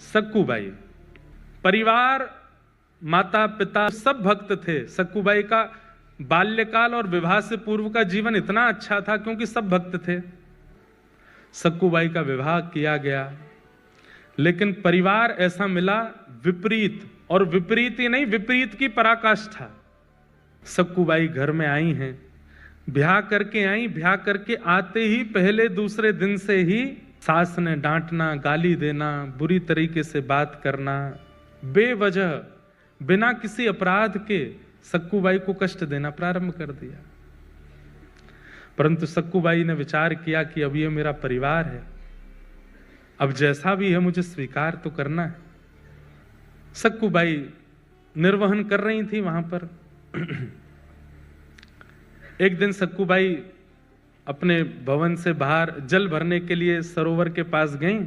सक्कूबाई परिवार, माता पिता सब भक्त थे। सक्कूबाई का बाल्यकाल और विवाह से पूर्व का जीवन इतना अच्छा था क्योंकि सब भक्त थे। सक्कूबाई का विवाह किया गया, लेकिन परिवार ऐसा मिला विपरीत, और विपरीत ही नहीं, विपरीत की पराकाष्ठा। सक्कूबाई घर में आई हैं, ब्याह करके आई, ब्याह करके आते ही पहले दूसरे दिन से ही सास ने डांटना, गाली देना, बुरी तरीके से बात करना, बेवजह बिना किसी अपराध के सक्कूबाई को कष्ट देना प्रारंभ कर दिया। परंतु सक्कूबाई ने विचार किया कि अब ये मेरा परिवार है, अब जैसा भी है मुझे स्वीकार तो करना है। सक्कूबाई निर्वहन कर रही थी वहां पर। एक दिन सक्कूबाई अपने भवन से बाहर जल भरने के लिए सरोवर के पास गईं।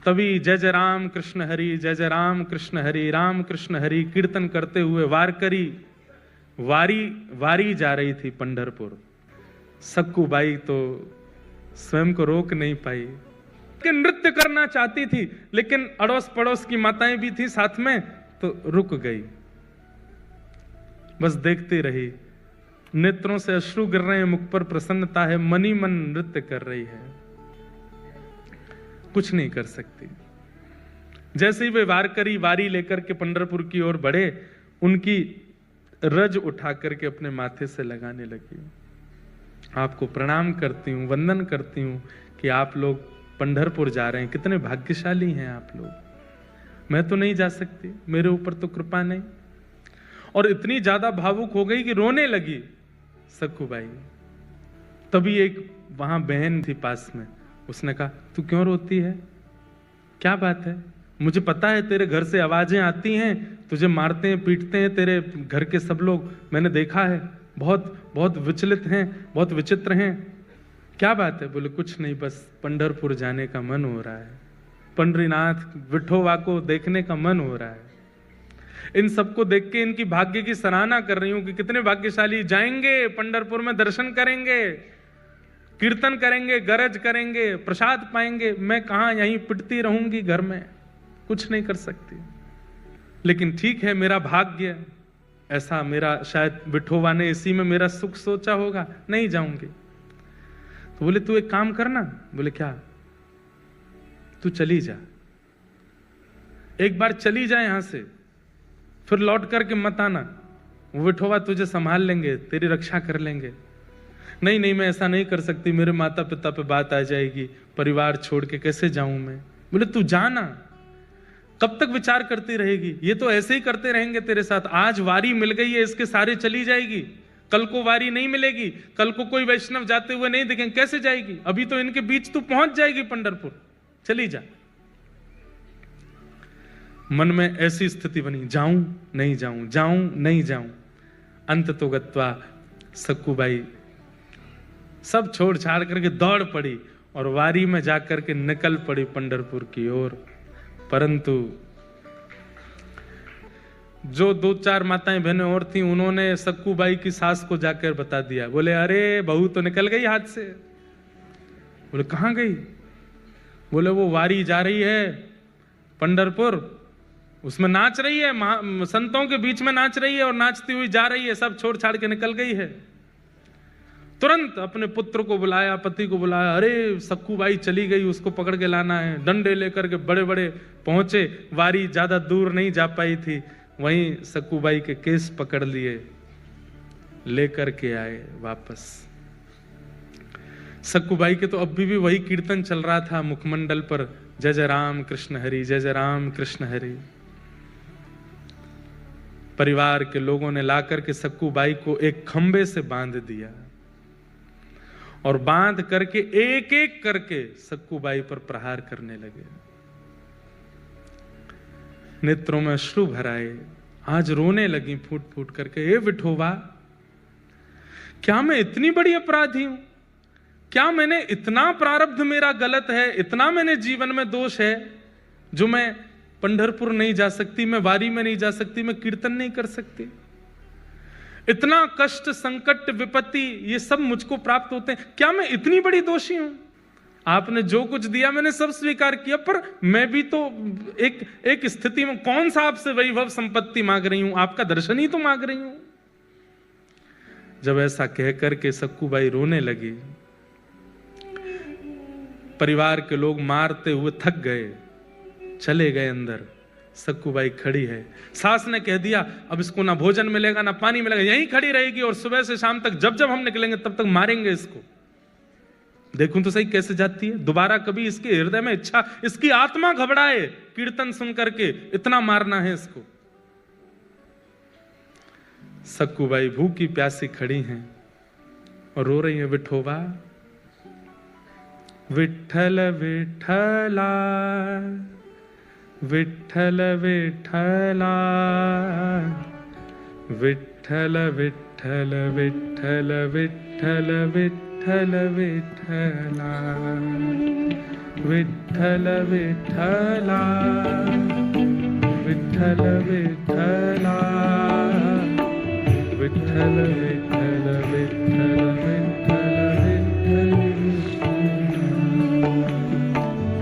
तभी जय जय राम कृष्ण हरि, जय जय राम कृष्ण हरि, राम कृष्ण हरि कीर्तन करते हुए वारकरी वारी जा रही थी पंढरपुर। सक्कूबाई तो स्वयं को रोक नहीं पाई कि नृत्य करना चाहती थी, लेकिन अड़ोस पड़ोस की माताएं भी थी साथ में, तो रुक गई, बस देखती रही। नेत्रों से अश्रु गिर रहे हैं, मुख पर प्रसन्नता है, मनी मन नृत्य कर रही है, कुछ नहीं कर सकती। जैसे ही वे वारकरी वारी लेकर के पंढरपुर की ओर बढ़े, उनकी रज उठा करके अपने माथे से लगाने लगी। आपको प्रणाम करती हूं, वंदन करती हूं कि आप लोग पंढरपुर जा रहे हैं, कितने भाग्यशाली हैं आप लोग। मैं तो नहीं जा सकती, मेरे ऊपर तो कृपा नहीं। और इतनी ज्यादा भावुक हो गई कि रोने लगी सक्कूबाई। तभी एक वहां बहन थी पास में, उसने कहा तू क्यों रोती है, क्या बात है? मुझे पता है तेरे घर से आवाजें आती हैं, तुझे मारते हैं पीटते हैं तेरे घर के सब लोग, मैंने देखा है, बहुत बहुत विचलित हैं, बहुत विचित्र हैं, क्या बात है? बोले कुछ नहीं, बस पंढरपुर जाने का मन हो रहा है, पंढरीनाथ विठोबा को देखने का मन हो रहा है। इन सबको देख के इनकी भाग्य की सराहना कर रही हूं कि कितने भाग्यशाली, जाएंगे पंढरपुर में, दर्शन करेंगे, कीर्तन करेंगे, गरज करेंगे, प्रसाद पाएंगे। मैं कहां यहीं पिटती रहूंगी घर में, कुछ नहीं कर सकती। लेकिन ठीक है, मेरा भाग्य ऐसा, मेरा शायद विठोबा ने इसी में मेरा सुख सोचा होगा, नहीं जाऊंगी। तो बोले तू एक काम करना। बोले क्या? तू चली जा, एक बार चली जा यहां से, फिर लौट करके मत आना, वो विठोबा तुझे संभाल लेंगे, तेरी रक्षा कर लेंगे। नहीं नहीं, मैं ऐसा नहीं कर सकती, मेरे माता पिता पे बात आ जाएगी, परिवार छोड़ के कैसे जाऊं मैं। बोले तू जाना, कब तक विचार करती रहेगी, ये तो ऐसे ही करते रहेंगे तेरे साथ। आज वारी मिल गई है, इसके सारे चली जाएगी, कल को वारी नहीं मिलेगी, कल को कोई वैष्णव जाते हुए नहीं दिखेंगे, कैसे जाएगी? अभी तो इनके बीच तू पहुंच जाएगी पंढरपुर, चली जा। मन में ऐसी स्थिति बनी, जाऊं नहीं जाऊं, जाऊं नहीं जाऊं। अंत तो गत्वा सक्कूबाई सब छोड़ छाड़ करके दौड़ पड़ी और वारी में जाकर के निकल पड़ी पंढरपुर की ओर। परंतु जो 2-4 माताएं बहनें और थी, उन्होंने सक्कूबाई की सास को जाकर बता दिया। बोले अरे बहू तो निकल गई हाथ से। बोले कहां गई? बोले वो वारी जा रही है पंढरपुर, उसमें नाच रही है, संतों के बीच में नाच रही है और नाचती हुई जा रही है, सब छोड़ छाड़ के निकल गई है। तुरंत अपने पुत्र को बुलाया, पति को बुलाया, अरे सक्कूबाई चली गई, उसको पकड़ के लाना है। डंडे लेकर के बड़े बड़े पहुंचे, वारी ज्यादा दूर नहीं जा पाई थी, वहीं सक्कूबाई के केस पकड़ लिए, लेकर के आए वापस। सक्कूबाई के तो अभी भी वही कीर्तन चल रहा था मुखमंडल पर, जय जय राम कृष्ण हरि, जय जय राम कृष्ण हरि। परिवार के लोगों ने लाकर के सक्कूबाई को एक खंबे से बांध दिया और बांध करके एक एक करके सक्कूबाई पर प्रहार करने लगे। नेत्रों में अश्रु भराए, आज रोने लगी फूट फूट करके, हे विठोबा, क्या मैं इतनी बड़ी अपराधी हूं? क्या मैंने इतना प्रारब्ध मेरा गलत है, इतना मैंने जीवन में दोष है जो मैं पंढरपुर नहीं जा सकती, मैं वारी में नहीं जा सकती, मैं कीर्तन नहीं कर सकती? इतना कष्ट, संकट, विपत्ति, ये सब मुझको प्राप्त होते हैं, क्या मैं इतनी बड़ी दोषी हूं? आपने जो कुछ दिया मैंने सब स्वीकार किया, पर मैं भी तो एक स्थिति में, कौन सा आपसे वैभव संपत्ति मांग रही हूं, आपका दर्शन ही तो मांग रही हूं। जब ऐसा कह करके सक्कूबाई रोने लगी, परिवार के लोग मारते हुए थक गए, चले गए अंदर। सक्कूबाई खड़ी है, सास ने कह दिया अब इसको ना भोजन मिलेगा ना पानी मिलेगा, यहीं खड़ी रहेगी और सुबह से शाम तक जब जब हम निकलेंगे तब तक मारेंगे इसको। देखूं तो सही कैसे जाती है, दोबारा कभी इसके हृदय में इच्छा, इसकी आत्मा घबराए कीर्तन सुन करके, इतना मारना है इसको। सक्कूबाई भूखी प्यासी खड़ी हैं और रो रही है, विठोबा विठ्ठल विठ्ठला विठ्ठल विठ्ठला विठ्ठल विठ्ठल विठ्ठल विठ्ठल विठ्ठल विठ्ठला विठ्ठल विठ्ठला विठ्ठल विठ्ठला विठ्ठल विठ्ठल विठ्ठल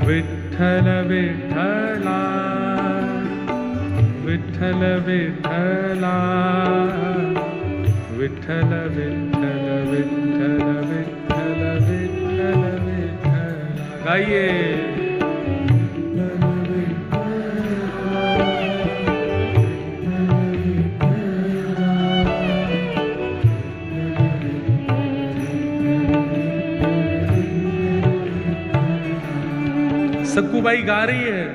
विठ्ठल विठ्ठला विठ्ठल विठ्ठला विठ्ठल विठ्ठल विठ्ठल विठ्ठल विठ्ठल विठ्ठला। गाइए। सक्कूबाई गा रही है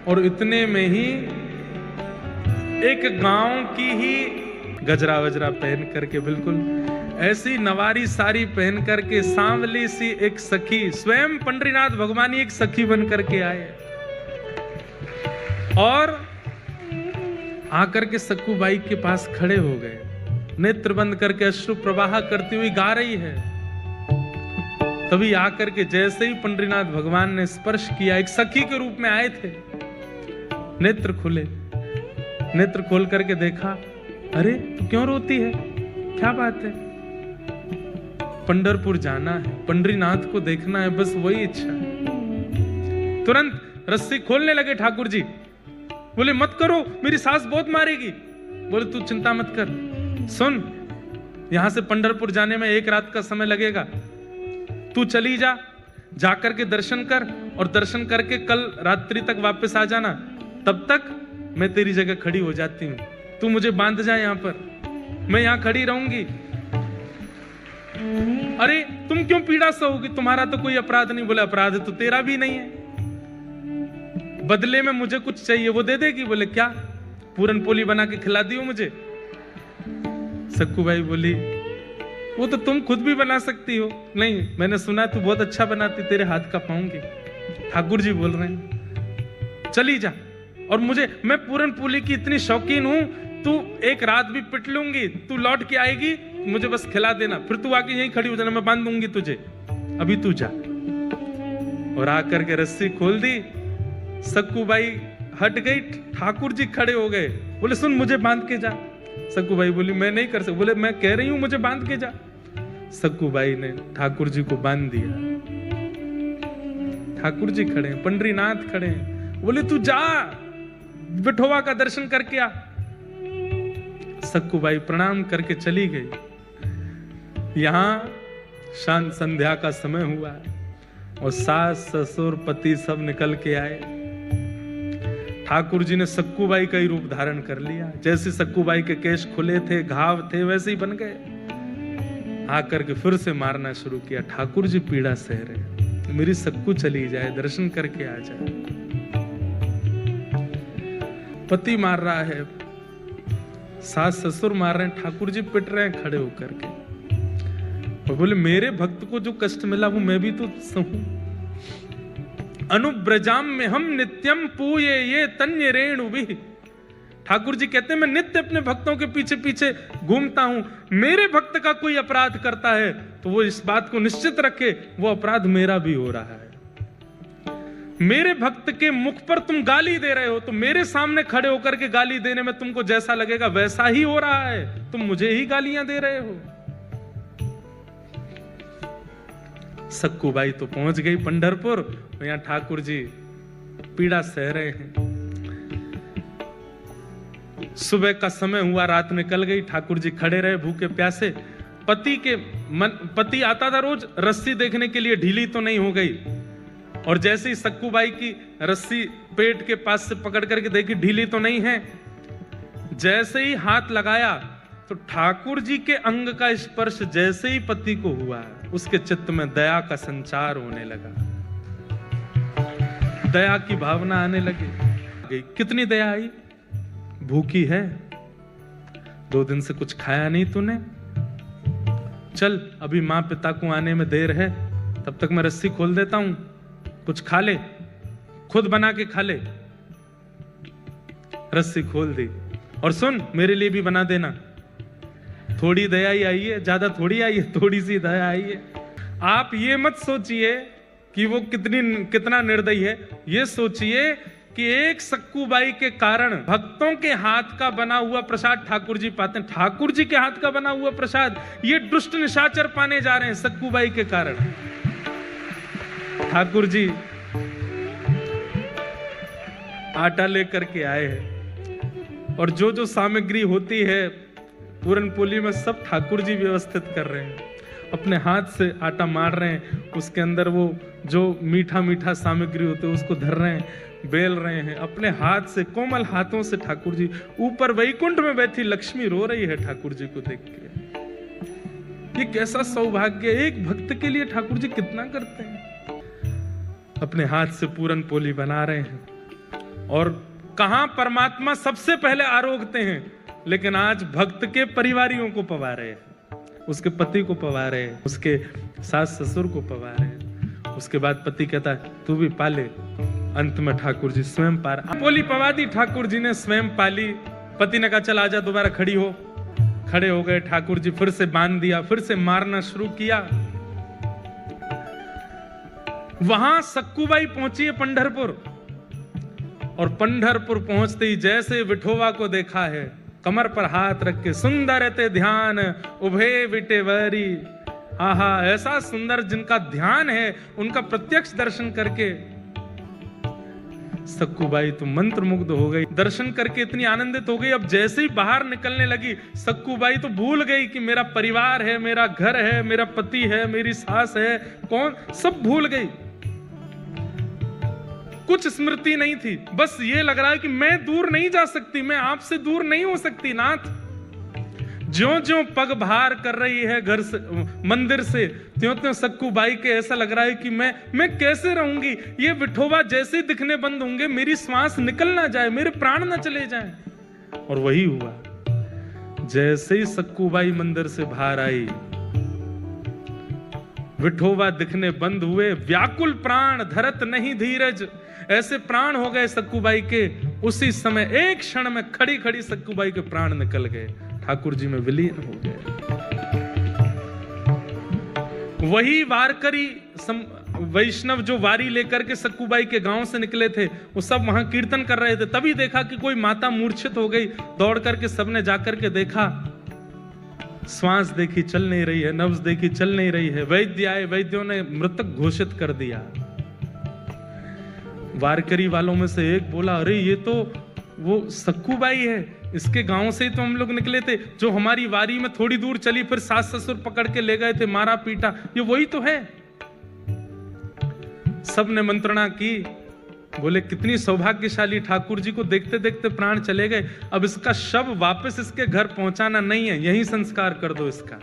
और इतने में ही एक गांव की ही गजरा वजरा पहन करके, बिल्कुल ऐसी नवारी साड़ी पहन करके सांवली सी एक सखी, स्वयं पंडरीनाथ भगवान एक सखी बन करके आए और आकर के सक्कूबाई के पास खड़े हो गए, नेत्र बंद करके अश्रु प्रवाह करती हुई गा रही है। तभी आकर के जैसे ही पंडरीनाथ भगवान ने स्पर्श किया, एक सखी के रूप में आए थे, नेत्र खुले, नेत्र खोल करके देखा, अरे तू क्यों रोती है, क्या बात है? पंढरपुर जाना है, पंडरीनाथ को देखना है, बस वही इच्छा है। तुरंत रस्सी खोलने लगे ठाकुर जी, बोले मत करो, मेरी सास बहुत मारेगी। बोले तू चिंता मत कर, सुन यहां से पंढरपुर जाने में 1 रात का समय लगेगा, तू चली जा, जाकर के दर्शन कर और दर्शन करके कल रात्रि तक वापस आ जाना, तब तक मैं तेरी जगह खड़ी हो जाती हूं, तू मुझे बांध जा यहां पर, मैं यहां खड़ी रहूंगी। अरे तुम क्यों पीड़ा सहोगी, तुम्हारा तो कोई अपराध नहीं। बोले अपराध तो तेरा भी नहीं है, बदले में मुझे कुछ चाहिए, वो दे देगी। बोले क्या? पूरन पोली बना के खिला दियो मुझे। सक्कूबाई बोली वो तो तुम खुद भी बना सकती हो। नहीं, मैंने सुना तू बहुत अच्छा बनाती, तेरे हाथ का पाऊंगी। ठाकुर जी बोल रहे हैं चली जा, और मैं पूरन पोली की इतनी शौकीन हूं, तू 1 रात भी पिट लूंगी, तू लौट के आएगी, मुझे बस खिला देना, फिर तू आके यहीं खड़ी हो जाना, मैं बांध दूंगी तुझे, अभी तू जा। और आकर के रस्सी खोल दी, सक्कूबाई हट गई, ठाकुर जी खड़े हो गए, बोले सुन मुझे बांध के जा। सक्कूबाई बोली मैं नहीं कर सकती। बोले मैं कह रही हूं मुझे बांध के जा। सक्कूबाई ने ठाकुर जी को बांध दिया। ठाकुर जी खड़े हैं, पंडरीनाथ खड़े हैं, बोले तू जा, विठोबा का दर्शन करके आ। सक्कूबाई प्रणाम करके चली गई। यहां शांत संध्या का समय हुआ और सास ससुर पति सब निकल के आए। ठाकुर जी ने सक्कूबाई का ही रूप धारण कर लिया, जैसे सक्कूबाई के केश खुले थे, घाव थे, वैसे ही बन गए। आकर के फिर से मारना शुरू किया। ठाकुर जी पीड़ा सह रहे, मेरी सक्कू चली जाए, दर्शन करके आ जाए। पति मार रहा है, सास ससुर मार रहे हैं, ठाकुर जी पिट रहे हैं खड़े होकर के, और बोले मेरे भक्त को जो कष्ट मिला वो मैं भी तो सहूं। अनुब्रजाम में हम नित्यम पूये ये तन्य रेणु भी। ठाकुर जी कहते हैं मैं नित्य अपने भक्तों के पीछे पीछे घूमता हूं, मेरे भक्त का कोई अपराध करता है तो वो इस बात को निश्चित रखे वो अपराध मेरा भी हो रहा है। मेरे भक्त के मुख पर तुम गाली दे रहे हो तो मेरे सामने खड़े होकर के गाली देने में तुमको जैसा लगेगा वैसा ही हो रहा है, तुम मुझे ही गालियां दे रहे हो। सक्कूबाई तो पहुंच गई पंढरपुर, यहाँ ठाकुर जी पीड़ा सह रहे हैं। सुबह का समय हुआ, रात निकल गई, ठाकुर जी खड़े रहे भूखे प्यासे। पति आता था रोज रस्सी देखने के लिए, ढीली तो नहीं हो गई। और जैसे ही सक्कूबाई की रस्सी पेट के पास से पकड़ करके देखी, ढीली तो नहीं है, जैसे ही हाथ लगाया तो ठाकुर जी के अंग का स्पर्श जैसे ही पति को हुआ, उसके चित्त में दया का संचार होने लगा, दया की भावना आने लगी। कितनी दया आई, भूखी है, 2 दिन से कुछ खाया नहीं तूने, चल अभी मां पिता को आने में देर है, तब तक मैं रस्सी खोल देता हूं, कुछ खा ले, खुद बना के खा ले। रस्सी खोल दी, और सुन मेरे लिए भी बना देना। थोड़ी दया ही आई है, ज्यादा थोड़ी आई है, थोड़ी सी दया आई है। आप ये मत सोचिए कि वो कितना निर्दयी है, ये सोचिए कि एक सक्कूबाई के कारण भक्तों के हाथ का बना हुआ प्रसाद ठाकुर जी पाते हैं। ठाकुर जी के हाथ का बना हुआ प्रसाद ये दुष्ट निशाचर पाने जा रहे हैं सक्कूबाई के कारण। ठाकुर जी आटा लेकर के आए हैं, और जो जो सामग्री होती है पूरन पोली में सब ठाकुर जी व्यवस्थित कर रहे हैं। अपने हाथ से आटा मार रहे हैं, उसके अंदर वो जो मीठा मीठा सामग्री होते है उसको धर रहे हैं, बेल रहे हैं अपने हाथ से, कोमल हाथों से। ठाकुर जी ऊपर वैकुंठ में बैठी लक्ष्मी रो रही है ठाकुर जी को देख के। ये कैसा सौभाग्य, एक भक्त के लिए ठाकुर जी कितना करते हैं। अपने हाथ से पूरन पोली बना रहे हैं, और कहां परमात्मा सबसे पहले आरोगते हैं, लेकिन आज भक्त के परिवारियों को पवा रहे हैं, उसके पति को पवा रहे हैं, उसके सास ससुर को पवा रहे हैं। उसके बाद पति कहता है तू भी पाले, अंत में ठाकुर जी स्वयं पार पोली पवा दी, ठाकुर जी ने स्वयं पाली। पति ने कहा चल आजा, दोबारा खड़ी हो। खड़े हो गए, ठाकुर जी फिर से बांध दिया, फिर से मारना शुरू किया। वहां सक्कूबाई पहुंची है पंढरपुर, और पंढरपुर पहुंचते ही जैसे विठोबा को देखा है, कमर पर हाथ रख के सुंदर ते ध्यान उभे विटेवरी। आहा, ऐसा सुंदर जिनका ध्यान है, उनका प्रत्यक्ष दर्शन करके सक्कूबाई तो मंत्र मुग्ध हो गई, दर्शन करके इतनी आनंदित हो गई। अब जैसे ही बाहर निकलने लगी, सक्कूबाई तो भूल गई कि मेरा परिवार है, मेरा घर है, मेरा पति है, मेरी सास है, कौन, सब भूल गई। कुछ स्मृति नहीं थी, बस ये लग रहा है कि मैं दूर नहीं जा सकती, मैं आपसे दूर नहीं हो सकती नाथ। ज्यों ज्यों पग बाहर कर रही है घर से, मंदिर से, त्यों त्यों सक्कूबाई के ऐसा लग रहा है कि मैं कैसे रहूंगी। ये विठोबा जैसे ही दिखने बंद होंगे, मेरी श्वास निकल ना जाए, मेरे प्राण ना चले जाएं। और वही हुआ, जैसे ही सक्कूबाई मंदिर से बाहर आई, विठोबा दिखने बंद हुए। व्याकुल प्राण धरत नहीं धीरज, ऐसे प्राण हो गए सक्कूबाई के। उसी समय एक क्षण में खड़ी खड़ी सक्कूबाई के प्राण निकल गए, ठाकुर जी में विलीन हो गए। वही वारकरी वैष्णव जो वारी लेकर के सक्कूबाई के गांव से निकले थे, वो सब वहां कीर्तन कर रहे थे। तभी देखा कि कोई माता मूर्छित हो गई। दौड़ करके सबने जाकर के देखा, श्वास देखी चल नहीं रही है, नब्ज देखी चल नहीं रही है। वैद्य आए, वैद्यों ने मृतक घोषित कर दिया। वारकरी वालों में से एक बोला, अरे ये तो वो सक्कूबाई है, इसके गांव से ही तो हम लोग निकले थे, जो हमारी वारी में थोड़ी दूर चली, फिर सास ससुर पकड़ के ले गए थे, मारा पीटा, ये वही तो है। सब ने मंत्रणा की, बोले कितनी सौभाग्यशाली, ठाकुर जी को देखते देखते प्राण चले गए। अब इसका शव वापस इसके घर पहुंचाना नहीं है, यही संस्कार कर दो इसका,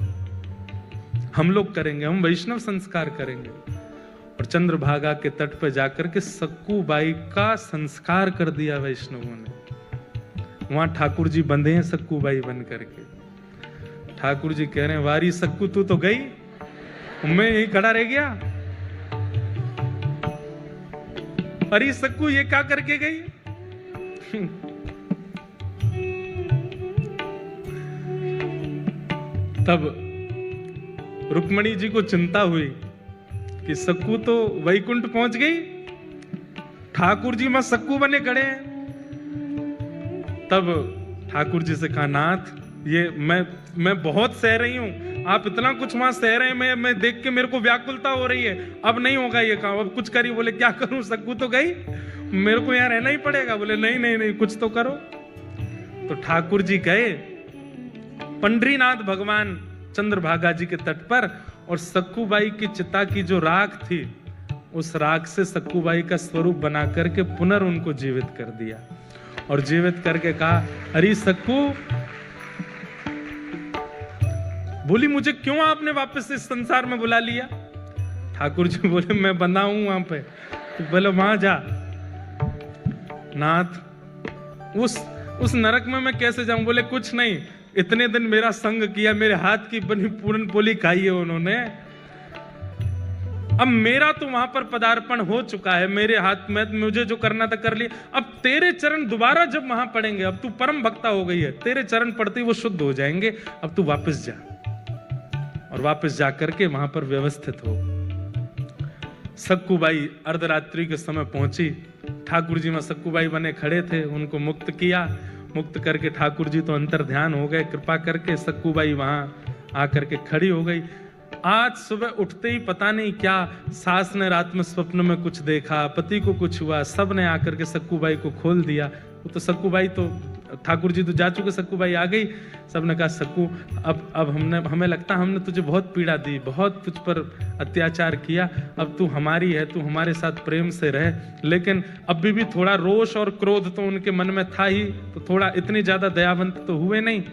हम लोग करेंगे, हम वैष्णव संस्कार करेंगे। और चंद्रभागा के तट पर जाकर के सक्कूबाई का संस्कार कर दिया वैष्णवों ने। वहां ठाकुर जी बंधे हैं सक्कूबाई बन करके। ठाकुर जी कह रहे हैं, वारी सक्कू तू तो गई, मैं यही खड़ा रह गया। अरे सक्कू ये क्या करके गई? तब रुक्मणी जी को चिंता हुई कि सक्कू तो वैकुंठ पहुंच गई, ठाकुर जी में सक्कू बने खड़े हैं। तब ठाकुर जी से कहा, नाथ ये मैं बहुत सह रही हूं, आप इतना कुछ वहां सह रहे हैं, मैं देख के मेरे को व्याकुलता हो रही है, अब नहीं होगा ये काम, अब कुछ करिए। बोले क्या करूं, सक्कू तो गई, मेरे को यहाँ रहना ही पड़ेगा। बोले नहीं नहीं नहीं, कुछ तो करो। तो ठाकुर जी गए पंडरीनाथ भगवान चंद्रभागा जी के तट पर, और सक्कूबाई की चिता की जो राख थी, उस राख से सक्कूबाई का स्वरूप बना करके पुनः उनको जीवित कर दिया, और जीवित करके कहा, अरे सक्कू, बोली मुझे क्यों आपने वापस इस संसार में बुला लिया? ठाकुर जी बोले मैं बंधा हूं वहां पे। तो बोले वहां जा। नाथ उस नरक में मैं कैसे जाऊं? बोले कुछ नहीं, इतने दिन मेरा संग किया, मेरे हाथ की बनी पूरन पोली खाई है उन्होंने, अब मेरा तो वहां पर पदार्पण हो चुका है, मेरे हाथ में मुझे जो करना था कर लिया। अब तेरे चरण दोबारा जब वहां पड़ेंगे, अब तू परम भक्ता हो गई है, तेरे चरण पड़ते ही वो शुद्ध हो जाएंगे, अब तू वापस जा। और वापस जाकर के वहां पर व्यवस्थित हो। सक्कूबाई अर्धरात्रि के समय पहुंची, ठाकुर जी में सक्कूबाई बने खड़े थे, उनको मुक्त किया। मुक्त करके ठाकुर जी तो अंतर ध्यान हो गए, कृपा करके सक्कूबाई वहां आकर के खड़ी हो गई। आज सुबह उठते ही पता नहीं क्या सास ने रात में स्वप्न में कुछ देखा, पति को कुछ हुआ, सब ने आकर के सक्कूबाई को खोल दिया। वो तो सक्कूबाई तो ठाकुर जी तो जा चुके, सक्कूबाई आ गई। सबने कहा सक्कू, अब हमें लगता हमने तुझे बहुत पीड़ा दी, बहुत तुझ पर अत्याचार किया, अब तू हमारी है, तू हमारे साथ प्रेम से रह। लेकिन अभी भी थोड़ा रोष और क्रोध तो उनके मन में था ही, तो थोड़ा इतनी ज्यादा दयावंत तो हुए नहीं।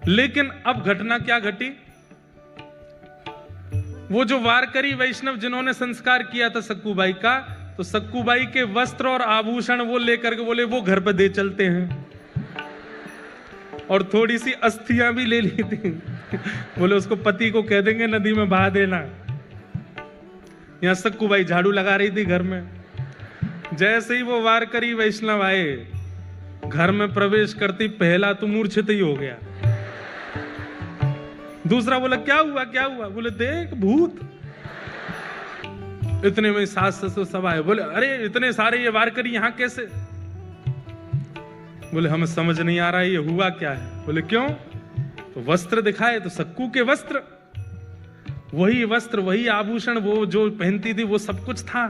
लेकिन अब घटना क्या घटी, वो जो वारकरी वैष्णव जिन्होंने संस्कार किया था सक्कूबाई का, तो सक्कूबाई के वस्त्र और आभूषण वो लेकर के बोले वो घर पे दे चलते हैं, और थोड़ी सी अस्थियां भी ले ली थी। बोले उसको पति को कह देंगे नदी में बहा देना। यहां सक्कूबाई झाड़ू लगा रही थी घर में। जैसे ही वो वारकरी वैष्णव आए, घर में प्रवेश करती पहला तो मूर्छित ही हो गया। दूसरा बोला क्या हुआ क्या हुआ? बोले देख भूत। इतने में सास ससुर सब आए, बोले अरे इतने सारे ये वारकरी यहां कैसे? बोले हमें समझ नहीं आ रहा है ये हुआ क्या है। बोले क्यों? तो वस्त्र दिखाए तो सक्कू के वस्त्र, वही वस्त्र वही आभूषण वो जो पहनती थी वो सब कुछ था।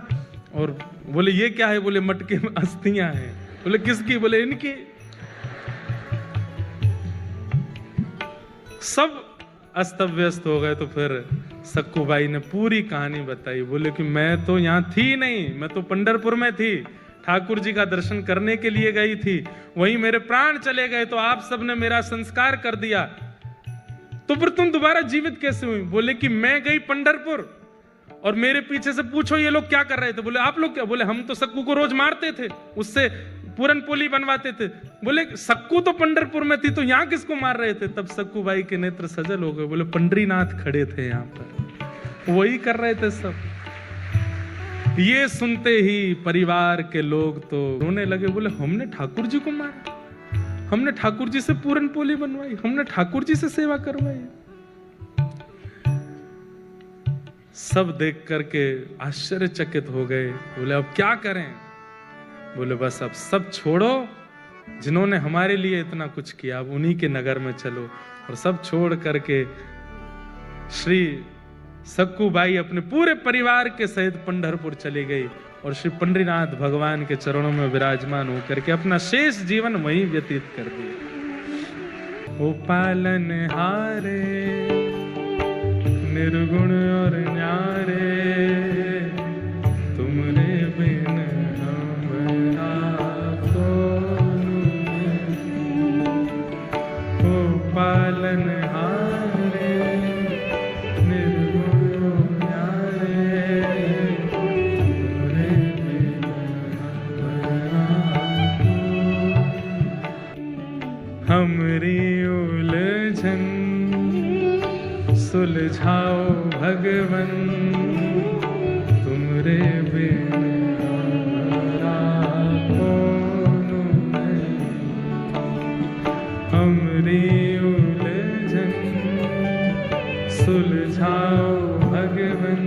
और बोले ये क्या है? बोले मटके में अस्थियां हैं। बोले किसकी? बोले इनकी। सब अस्त व्यस्त हो गए। तो फिर सक्कूबाई ने पूरी कहानी बताई। बोले कि मैं तो यहां थी नहीं, मैं तो पंढरपुर में थी, ठाकुर जी का दर्शन करने के लिए गई थी, वहीं मेरे प्राण चले गए, तो आप सबने मेरा संस्कार कर दिया, तो फिर तुम दोबारा जीवित कैसे हुई? बोले कि मैं गई पंढरपुर और मेरे पीछे से पूछो ये लोग क्या कर रहे थे। बोले आप लोग क्या? बोले हम तो सक्कू को रोज मारते थे, उससे पूरन पोली बनवाते थे। बोले सक्कू तो पंढरपुर में थी, तो यहां किसको मार रहे थे? तब सक्कूबाई के नेत्र सजल हो गए। बोले पंडरीनाथ खड़े थे यहां पर, वही कर रहे थे सब। ये सुनते ही परिवार के लोग तो रोने लगे। बोले हमने ठाकुर जी को मारा, हमने ठाकुर जी से पूरन पोली बनवाई, हमने ठाकुर जी से सेवा करवाई। सब देख करके आश्चर्यचकित हो गए। बोले अब क्या करें? बोले बस अब सब छोड़ो, जिन्होंने हमारे लिए इतना कुछ किया, अब उन्हीं के नगर में चलो। और सब छोड़ करके श्री सक्कूबाई अपने पूरे परिवार के सहित पंढरपुर चली गई और श्री पंडरीनाथ भगवान के चरणों में विराजमान होकर के अपना शेष जीवन वहीं व्यतीत कर दिया। ओ पालन हारे निर्गुण और न्यारे, तुमरे बिन हमरा कौन। ओ पालन हारे निर्गुण और न्यारे, तुमरे बिन हमरा कौन। हमरी उलझन सुलझाओ भगवन, तुमरे बिन हमरा कौन नहीं। हमरी उलझन सुलझाओ भगवन,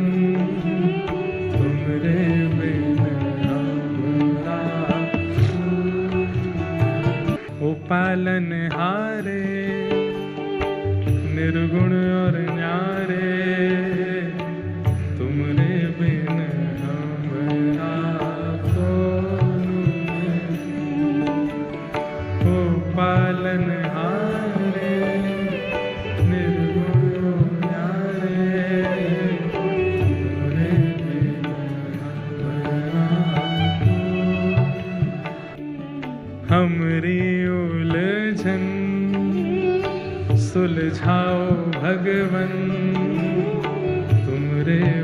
तुमरे बिन हमरा। ओ पालन हारे निर्गुण और सुलझाओ भगवन तुमरे